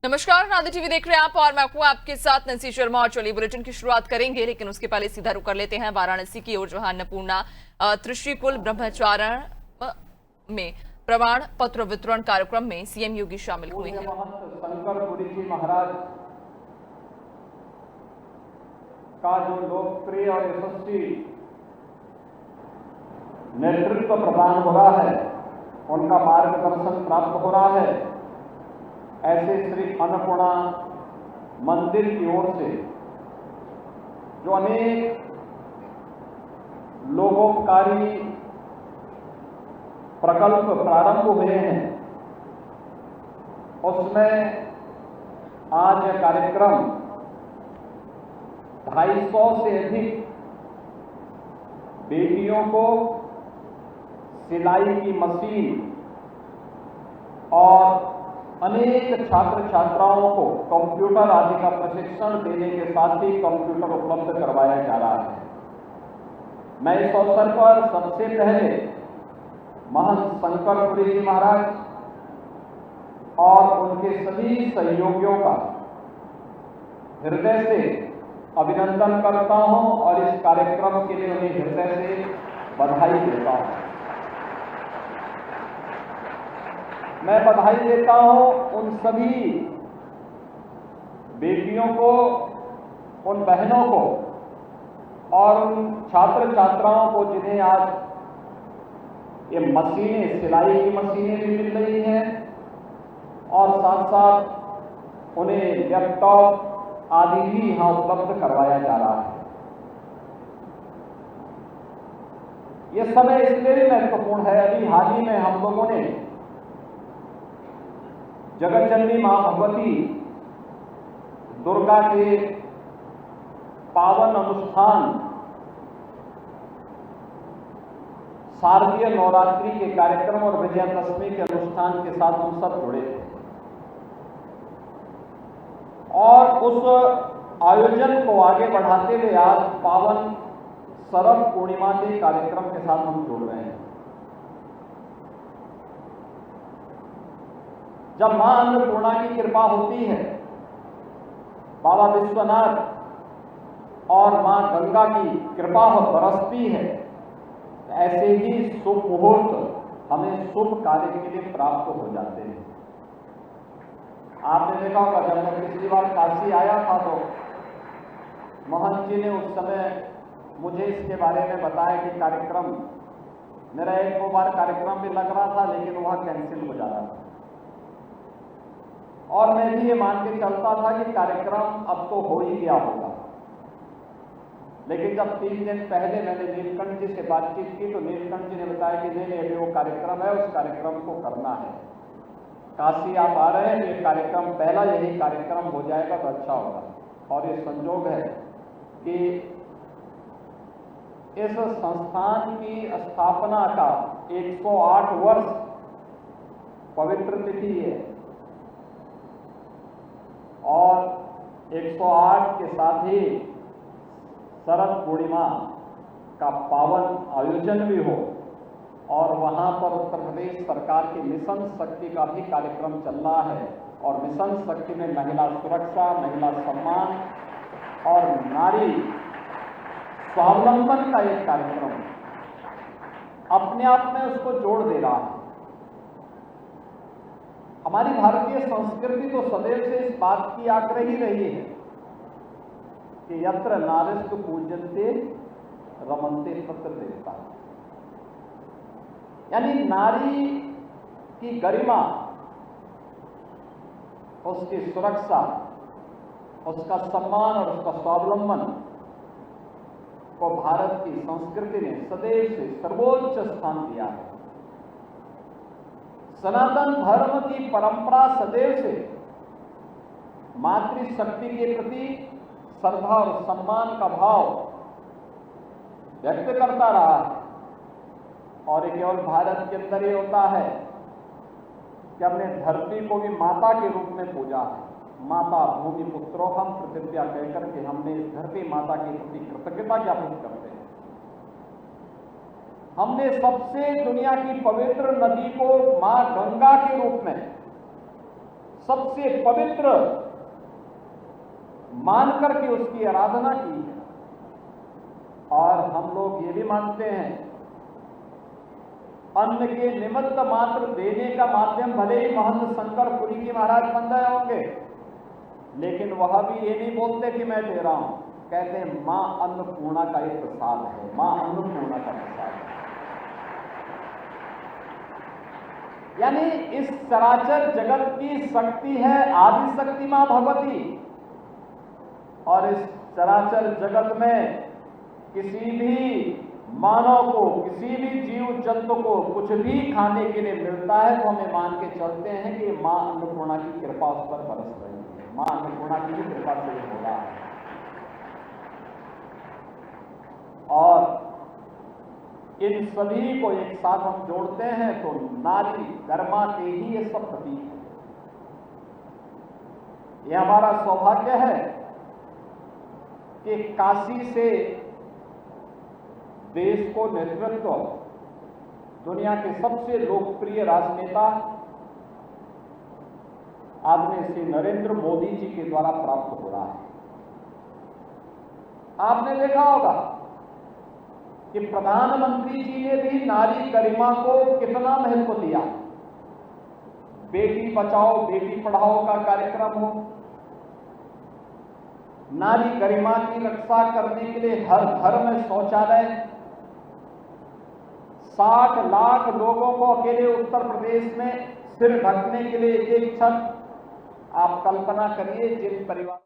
नमस्कार, नादी टीवी देख रहे हैं आप और मैं आपको आपके साथ नंसी शर्मा। और चलिए बुलेटिन की शुरुआत करेंगे, लेकिन उसके पहले सीधा रुक कर लेते हैं वाराणसी की ओर, जहां अन्नपूर्णा त्रिशूल ब्रह्मचारण में प्रमाण पत्र वितरण कार्यक्रम में सीएम योगी शामिल हुए हैं। शंकरपुरी जी महाराज का जो लोकप्रिय और यशस्वी नेतृत्व प्रदान हो रहा है, उनका मार्गदर्शन प्राप्त हो रहा है, ऐसे श्री अन्नपूर्णा मंदिर की ओर से जो अनेक लोकोपकारी प्रकल्प प्रारंभ हुए हैं, उसमें आज यह कार्यक्रम 250 से अधिक बेटियों को सिलाई की मशीन और अनेक छात्र छात्राओं को कंप्यूटर आदि का प्रशिक्षण देने के साथ ही कंप्यूटर उपलब्ध करवाया जा रहा है। मैं इस अवसर पर सबसे पहले महंत शंकरपुरी जी महाराज और उनके सभी सहयोगियों का हृदय से अभिनंदन करता हूं और इस कार्यक्रम के लिए उन्हें हृदय से बधाई देता हूं। मैं बधाई देता हूं उन सभी बेटियों को, उन बहनों को और उन छात्र छात्राओं को जिन्हें आज ये मशीनें, सिलाई की मशीनें भी मिल रही हैं और साथ साथ उन्हें लैपटॉप आदि भी यहां उपलब्ध करवाया जा रहा है। ये समय इसलिए भी महत्वपूर्ण है, अभी हाल ही में हम लोगों ने जगतजननी मां भगवती दुर्गा के पावन अनुष्ठान शारदीय नवरात्रि के कार्यक्रम और विजयादशमी के अनुष्ठान के साथ हम सब जुड़े थे और उस आयोजन को आगे बढ़ाते हुए आज पावन शरद पूर्णिमा के कार्यक्रम के साथ हम जुड़ रहे हैं। जब मां अन्नपूर्णा की कृपा होती है, बाबा विश्वनाथ और मां गंगा की कृपा बरसती है, ऐसे ही शुभ मुहूर्त हमें शुभ कार्य के लिए प्राप्त हो जाते हैं। आपने देखा होगा, जब मैं पिछली बार काशी आया था तो महंत जी ने उस समय मुझे इसके बारे में बताया कि कार्यक्रम, मेरा 1-2 बार कार्यक्रम भी लग रहा था लेकिन वह कैंसिल हो जा रहा था और मैं भी ये मान के चलता था कि कार्यक्रम अब तो हो ही गया होगा। लेकिन जब 3 दिन पहले मैंने नीलकंठ जी से बातचीत की तो नीलकंठ जी ने बताया कि नहीं, अभी वो कार्यक्रम है, उस कार्यक्रम को करना है। काशी आप आ रहे हैं, ये कार्यक्रम पहला यही कार्यक्रम हो जाएगा तो अच्छा होगा। और ये संजोग है कि इस संस्थान की स्थापना का 108 वर्ष पवित्र तिथि है और 108 के साथ ही शरद पूर्णिमा का पावन आयोजन भी हो और वहां पर उत्तर प्रदेश सरकार की मिशन शक्ति का भी कार्यक्रम चल रहा है और मिशन शक्ति में महिला सुरक्षा, महिला सम्मान और नारी स्वावलंबन का एक कार्यक्रम अपने आप में उसको जोड़ दे रहा है। हमारी भारतीय संस्कृति तो सदैव से इस बात की आग्रही रही है कि यत्र नारीस्तु पूज्यन्ते रमन्ते तत्र देवता, यानी नारी की गरिमा, उसकी सुरक्षा, उसका सम्मान और उसका स्वावलंबन को भारत की संस्कृति ने सदैव से सर्वोच्च स्थान दिया है। सनातन धर्म की परंपरा सदैव से मातृशक्ति के प्रति श्रद्धा और सम्मान का भाव व्यक्त करता रहा है और ये केवल भारत के अंदर ही होता है कि हमने धरती को भी माता के रूप में पूजा है। माता भूमि पुत्रो हम प्रतिज्ञा कहकर के हमने इस धरती माता के प्रति कृतज्ञता ज्ञापित करते हैं। हमने सबसे दुनिया की पवित्र नदी को मां गंगा के रूप में सबसे पवित्र मानकर के उसकी आराधना की है। और हम लोग ये भी मानते हैं अन्न के निमित्त मात्र देने का माध्यम भले ही महंत शंकरपुरी जी महाराज बन रहे होंगे, लेकिन वह भी ये नहीं बोलते कि मैं दे रहा हूं, कहते हैं मां अन्नपूर्णा का एक प्रसाद है, मां अन्नपूर्णा का प्रसाद है। यानी इस चराचर जगत की शक्ति है आदि शक्ति मां भगवती, और इस चराचर जगत में किसी भी मानव को, किसी भी जीव जंतु को कुछ भी खाने के लिए मिलता है तो हमें मान के चलते हैं कि मां अन्नपूर्णा की कृपा उस पर बरस रही है, मां अन्नपूर्णा की भी कृपा से हो रहा है। और इन सभी को एक साथ हम जोड़ते हैं तो नारी कर्मा के ही ये सब प्रतीक है। यह हमारा सौभाग्य है कि काशी से देश को नेतृत्व दुनिया के सबसे लोकप्रिय राजनेता आदरणीय श्री नरेंद्र मोदी जी के द्वारा प्राप्त हो रहा है। आपने देखा होगा कि प्रधानमंत्री जी ने भी नारी गरिमा को कितना महत्व दिया। बेटी बचाओ बेटी पढ़ाओ का कार्यक्रम हो, नारी गरिमा की रक्षा करने के लिए हर घर में शौचालय, 60 लाख लोगों को अकेले उत्तर प्रदेश में सिर ढकने के लिए एक छत। आप कल्पना करिए जिन परिवार